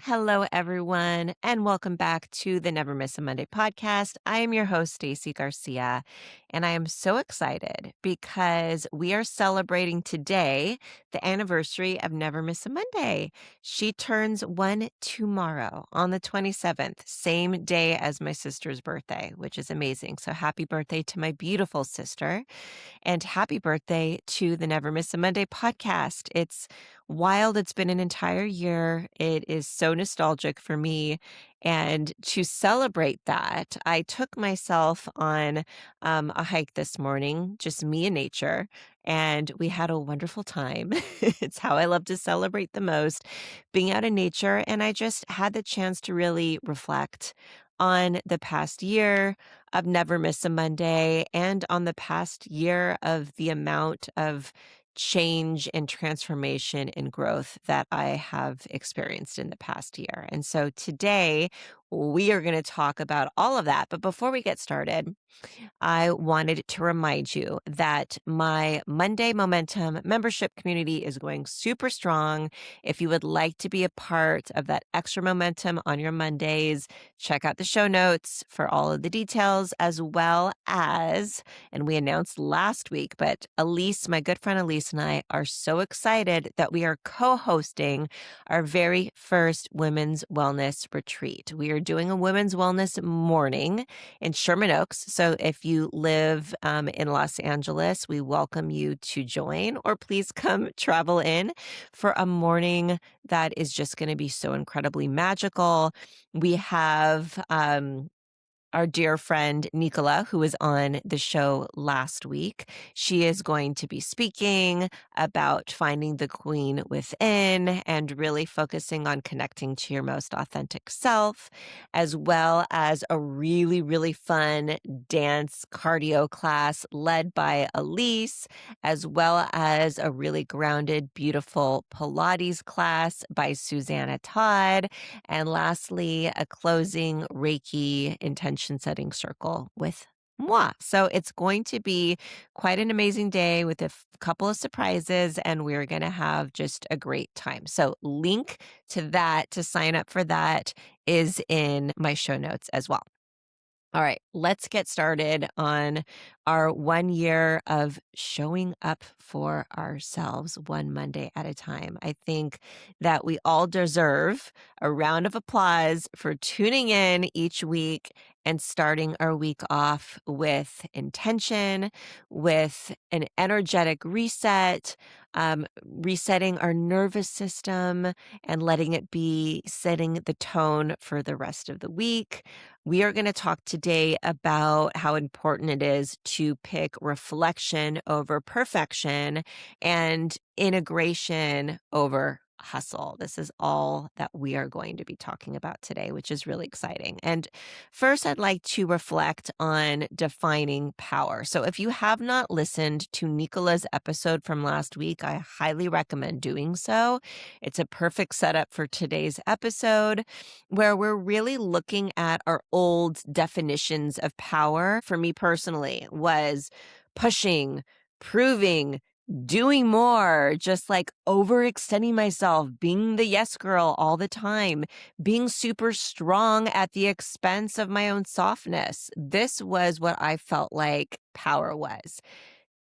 Hello, everyone, and welcome back to the Never Miss a Monday podcast. I am your host, Stacey Garcia, and I am so excited because we are celebrating today the anniversary of Never Miss a Monday. She turns one tomorrow on the 27th, same day as my sister's birthday, which is amazing. So happy birthday to my beautiful sister. And happy birthday to the Never Miss a Monday podcast. It's wild. It's been an entire year. It is so nostalgic for me. And to celebrate that, I took myself on a hike this morning, just me and nature, and we had a wonderful time. It's how I love to celebrate the most, being out in nature. And I just had the chance to really reflect on the past year of Never Miss a Monday and on the past year of the amount of change and transformation and growth that I have experienced in the past year. And so today we are going to talk about all of that. But before we get started, I wanted to remind you that my Monday Momentum membership community is going super strong. If you would like to be a part of that extra momentum on your Mondays, check out the show notes for all of the details, as well as, and we announced last week, but Elise, my good friend Elise, and I are so excited that we are co-hosting our very first Women's Wellness Retreat. We are doing a Women's Wellness morning in Sherman Oaks. So if you live in Los Angeles, we welcome you to join, or please come travel in for a morning that is just going to be so incredibly magical. We have our dear friend Nicola, who was on the show last week. She is going to be speaking about finding the queen within and really focusing on connecting to your most authentic self, as well as a really, really fun dance cardio class led by Elise, as well as a really grounded, beautiful Pilates class by Susanna Todd. And lastly, a closing Reiki intention setting circle with moi. So it's going to be quite an amazing day with a couple of surprises, and we're going to have just a great time. So link to that to sign up for that is in my show notes as well. All right, let's get started on our 1 year of showing up for ourselves one Monday at a time. I think that we all deserve a round of applause for tuning in each week and starting our week off with intention, with an energetic reset, resetting our nervous system and letting it be setting the tone for the rest of the week. We are going to talk today about how important it is to pick reflection over perfection and integration over hustle. This is all that we are going to be talking about today, which is really exciting. And first, I'd like to reflect on defining power. So if you have not listened to Nicola's episode from last week, I highly recommend doing so. It's a perfect setup for today's episode, where we're really looking at our old definitions of power. For me personally, was pushing, proving, doing more, just like overextending myself, being the yes girl all the time, being super strong at the expense of my own softness. This was what I felt like power was.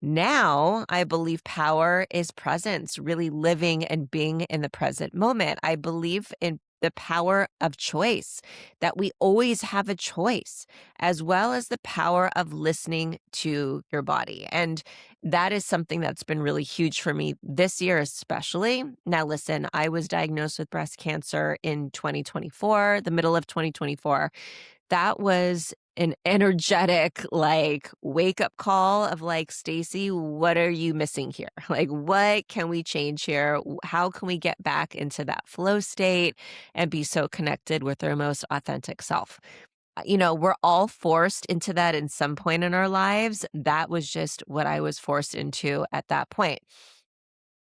Now, I believe power is presence, really living and being in the present moment. I believe in the power of choice, that we always have a choice, as well as the power of listening to your body. And that is something that's been really huge for me this year, especially. Now, listen, I was diagnosed with breast cancer in 2024, the middle of 2024. That was an energetic, like, wake up call of like, Stacey, what are you missing here? Like, what can we change here? How can we get back into that flow state and be so connected with our most authentic self? We're all forced into that in some point in our lives. That was just what I was forced into at that point.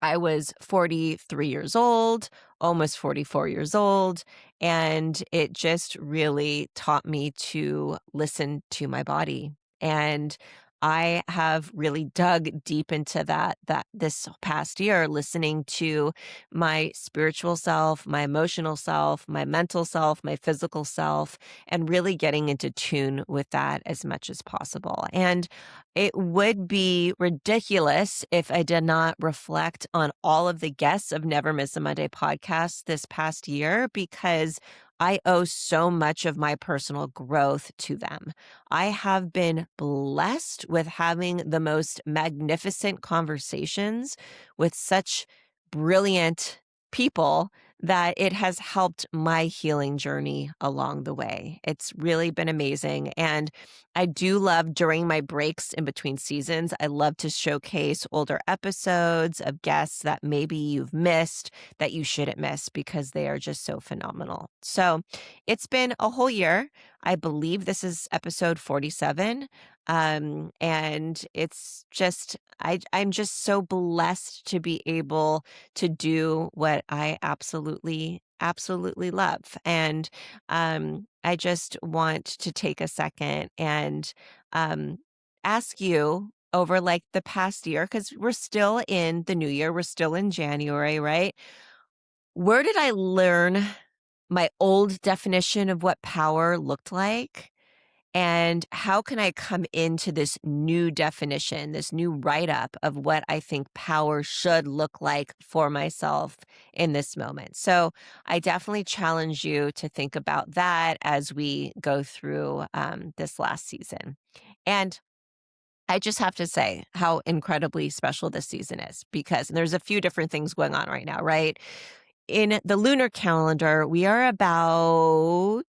I was 43 years old, almost 44 years old, and it just really taught me to listen to my body. And I have really dug deep into that this past year, listening to my spiritual self, my emotional self, my mental self, my physical self, and really getting into tune with that as much as possible. And it would be ridiculous if I did not reflect on all of the guests of Never Miss a Monday podcast this past year, because I owe so much of my personal growth to them. I have been blessed with having the most magnificent conversations with such brilliant people that it has helped my healing journey along the way. It's really been amazing. And I do love, during my breaks in between seasons, I love to showcase older episodes of guests that maybe you've missed, that you shouldn't miss, because they are just so phenomenal. So it's been a whole year. I believe this is episode 47. And it's just, I'm just so blessed to be able to do what I absolutely, absolutely love. And I just want to take a second and um, ask you, over like the past year, because we're still in the new year, we're still in January, right? Where did I learn my old definition of what power looked like? And how can I come into this new definition, this new write up of what I think power should look like for myself in this moment? So I definitely challenge you to think about that as we go through this last season. And I just have to say how incredibly special this season is, because there's a few different things going on right now, right? In the lunar calendar, we are about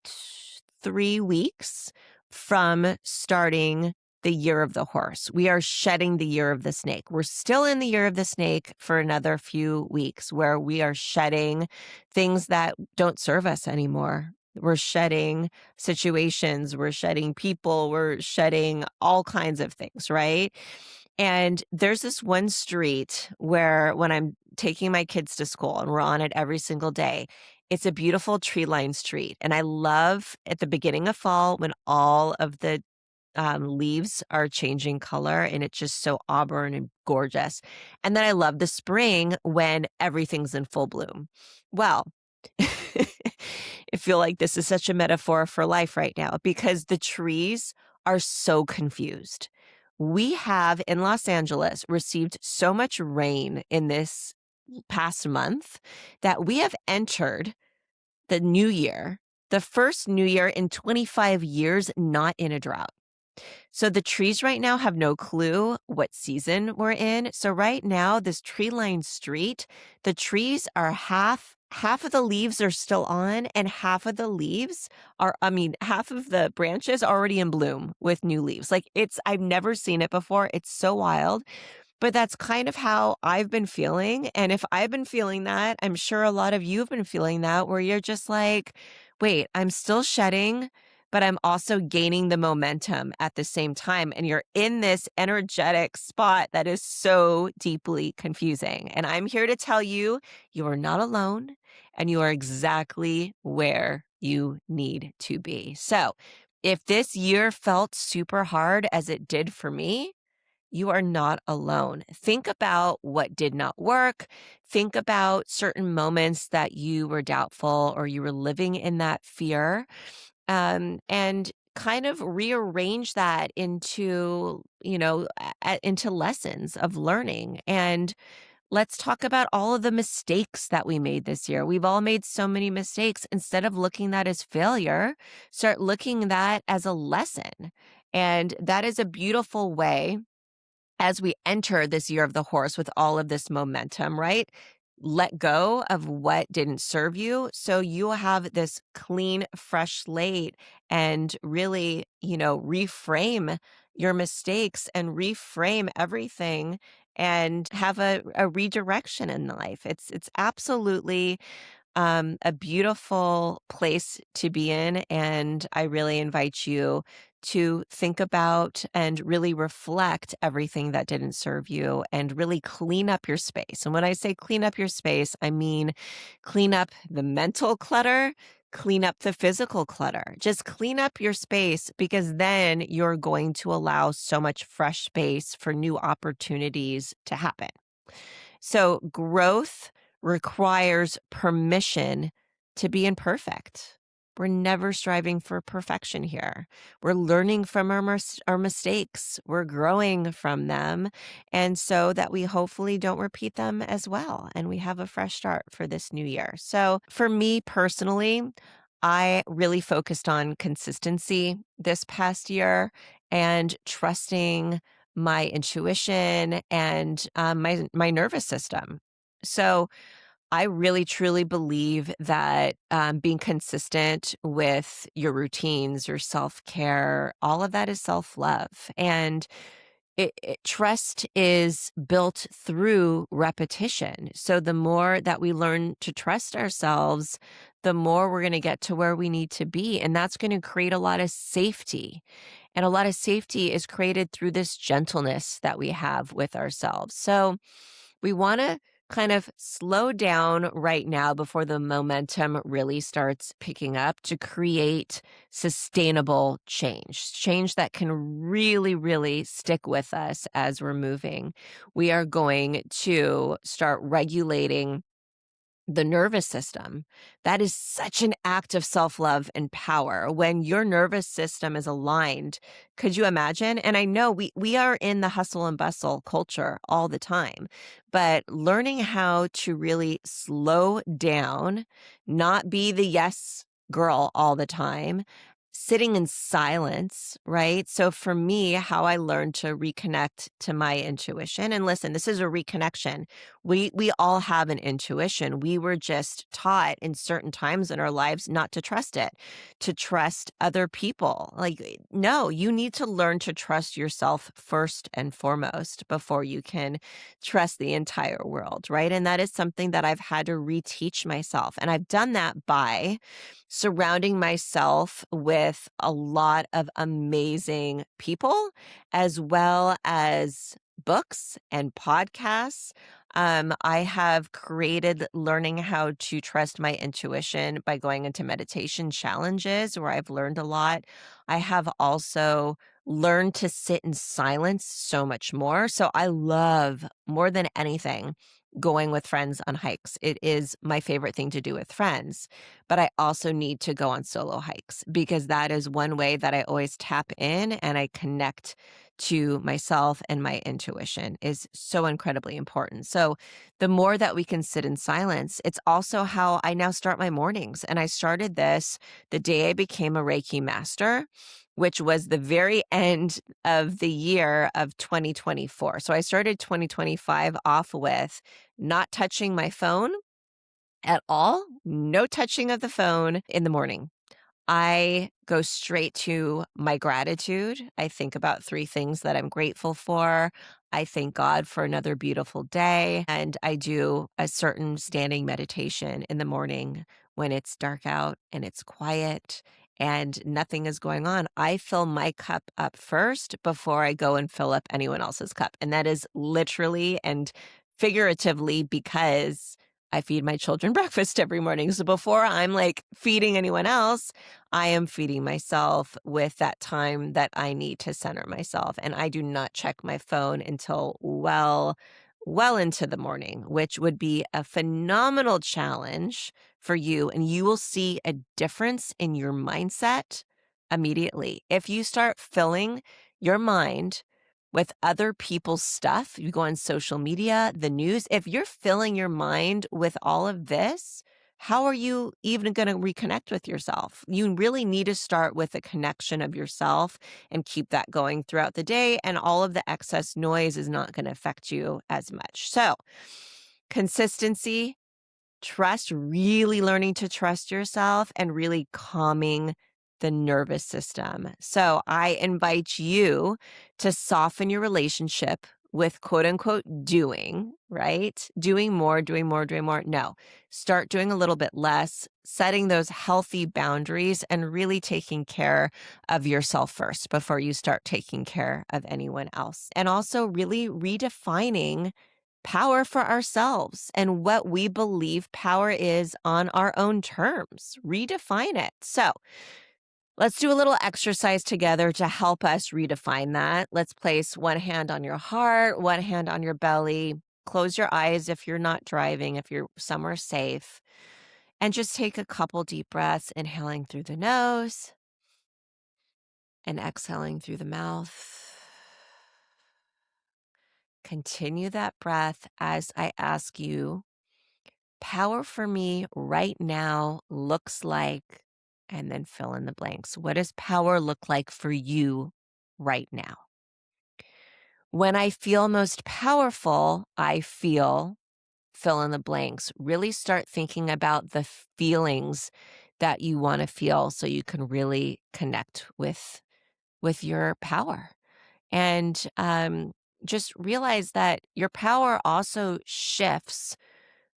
3 weeks from starting the year of the horse. We are shedding the year of the snake. We're still in the year of the snake for another few weeks, where we are shedding things that don't serve us anymore. We're shedding situations, we're shedding people, we're shedding all kinds of things, right? And there's this one street where, when I'm taking my kids to school, and we're on it every single day, it's a beautiful tree lined street. And I love, at the beginning of fall, when all of the leaves are changing color and it's just so auburn and gorgeous. And then I love the spring when everything's in full bloom. Well, I feel like this is such a metaphor for life right now, because the trees are so confused. We have, in Los Angeles, received so much rain in this past month that we have entered the new year, the first new year in 25 years, not in a drought. So the trees right now have no clue what season we're in. So right now, this tree-lined street, the trees are half of the leaves are still on, and half of the leaves are, half of the branches are already in bloom with new leaves. Like, I've never seen it before. It's so wild. But that's kind of how I've been feeling. And if I've been feeling that, I'm sure a lot of you have been feeling that, where you're just like, wait, I'm still shedding, but I'm also gaining the momentum at the same time. And you're in this energetic spot that is so deeply confusing. And I'm here to tell you, you are not alone, and you are exactly where you need to be. So if this year felt super hard, as it did for me, you are not alone. Think about what did not work. Think about certain moments that you were doubtful, or you were living in that fear, and kind of rearrange that into, into lessons of learning. And let's talk about all of the mistakes that we made this year. We've all made so many mistakes. Instead of looking that as failure, start looking that as a lesson. And that is a beautiful way, as we enter this year of the horse with all of this momentum, right? Let go of what didn't serve you, so you have this clean, fresh slate, and really, reframe your mistakes and reframe everything, and have a redirection in life. It's absolutely a beautiful place to be in. And I really invite you to think about and really reflect everything that didn't serve you, and really clean up your space. And when I say clean up your space, I mean clean up the mental clutter, clean up the physical clutter. Just clean up your space because then you're going to allow so much fresh space for new opportunities to happen. So, growth requires permission to be imperfect. We're never striving for perfection here. We're learning from our mistakes. We're growing from them. And so that we hopefully don't repeat them as well. And we have a fresh start for this new year. So, for me personally, I really focused on consistency this past year and trusting my intuition and my nervous system. So I really truly believe that being consistent with your routines, your self care, all of that is self love, and trust is built through repetition. So the more that we learn to trust ourselves, the more we're going to get to where we need to be, and that's going to create a lot of safety. And a lot of safety is created through this gentleness that we have with ourselves. So we want to kind of slow down right now before the momentum really starts picking up to create sustainable change that can really, really stick with us as we're moving. We are going to start regulating the nervous system. That is such an act of self-love and power. When your nervous system is aligned, could you imagine? And I know we are in the hustle and bustle culture all the time, but learning how to really slow down, not be the yes girl all the time, sitting in silence, right? So for me, how I learned to reconnect to my intuition, and listen, this is a reconnection. We all have an intuition. We were just taught in certain times in our lives not to trust it, to trust other people. Like, no, you need to learn to trust yourself first and foremost before you can trust the entire world, right? And that is something that I've had to reteach myself. And I've done that by surrounding myself with a lot of amazing people, as well as books and podcasts. I have created learning how to trust my intuition by going into meditation challenges where I've learned a lot. I have also learned to sit in silence so much more. So I love more than anything going with friends on hikes. It is my favorite thing to do with friends, but I also need to go on solo hikes because that is one way that I always tap in and I connect to myself, and my intuition is so incredibly important. So the more that we can sit in silence, it's also how I now start my mornings. And I started this the day I became a Reiki master, which was the very end of the year of 2024. So I started 2025 off with not touching my phone at all, no touching of the phone in the morning. I go straight to my gratitude. I think about three things that I'm grateful for. I thank God for another beautiful day. And I do a certain standing meditation in the morning when it's dark out and it's quiet and nothing is going on. I fill my cup up first before I go and fill up anyone else's cup. And that is literally and figuratively because I feed my children breakfast every morning. So before I'm like feeding anyone else, I am feeding myself with that time that I need to center myself. And I do not check my phone until well into the morning, which would be a phenomenal challenge for you. And you will see a difference in your mindset immediately. If you start filling your mind with other people's stuff, you go on social media, the news, if you're filling your mind with all of this, how are you even going to reconnect with yourself? You really need to start with a connection of yourself and keep that going throughout the day. And all of the excess noise is not going to affect you as much. So, consistency, trust, really learning to trust yourself and really calming the nervous system. So I invite you to soften your relationship with quote unquote doing, right? Doing more, doing more, doing more. No, start doing a little bit less, setting those healthy boundaries and really taking care of yourself first before you start taking care of anyone else. And also really redefining power for ourselves and what we believe power is on our own terms. Redefine it. So let's do a little exercise together to help us redefine that. Let's place one hand on your heart, one hand on your belly. Close your eyes if you're not driving, if you're somewhere safe. And just take a couple deep breaths, inhaling through the nose and exhaling through the mouth. Continue that breath as I ask you, power for me right now looks like, and then fill in the blanks. What does power look like for you right now? When I feel most powerful, I feel, fill in the blanks. Really start thinking about the feelings that you want to feel so you can really connect with your power. And just realize that your power also shifts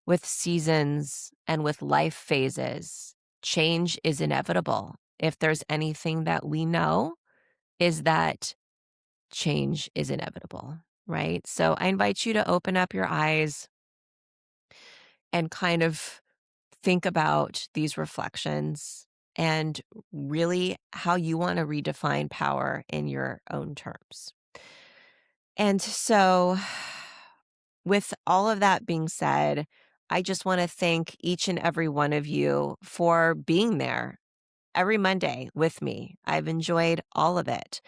with seasons and with life phases. Change is inevitable. If there's anything that we know, is that change is inevitable, right? So I invite you to open up your eyes and kind of think about these reflections and really how you want to redefine power in your own terms. And so, with all of that being said, I just want to thank each and every one of you for being there every Monday with me. I've enjoyed all of it.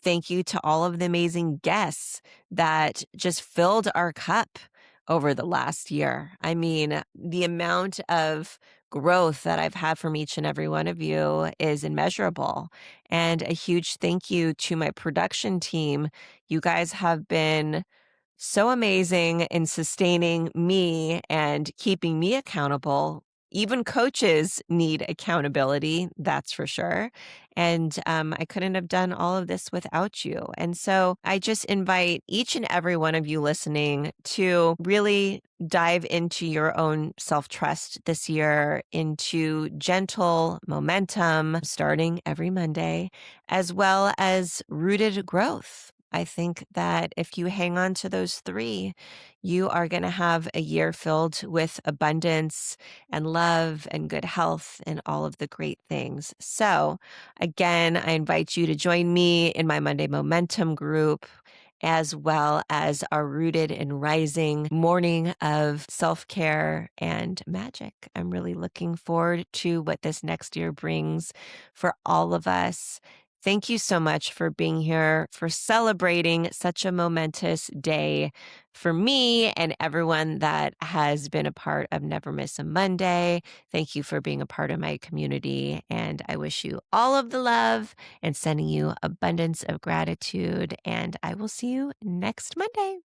Thank you to all of the amazing guests that just filled our cup over the last year. I mean, the amount of growth that I've had from each and every one of you is immeasurable. And a huge thank you to my production team. You guys have been so amazing in sustaining me and keeping me accountable. Even coaches need accountability, that's for sure. And I couldn't have done all of this without you. And so I just invite each and every one of you listening to really dive into your own self trust this year, into gentle momentum starting every Monday, as well as rooted growth. I think that if you hang on to those three, you are going to have a year filled with abundance and love and good health and all of the great things. So, again, I invite you to join me in my Monday Momentum group, as well as our Rooted and Rising morning of self care and magic. I'm really looking forward to what this next year brings for all of us. Thank you so much for being here, for celebrating such a momentous day for me and everyone that has been a part of Never Miss a Monday. Thank you for being a part of my community. And I wish you all of the love and sending you abundance of gratitude. And I will see you next Monday.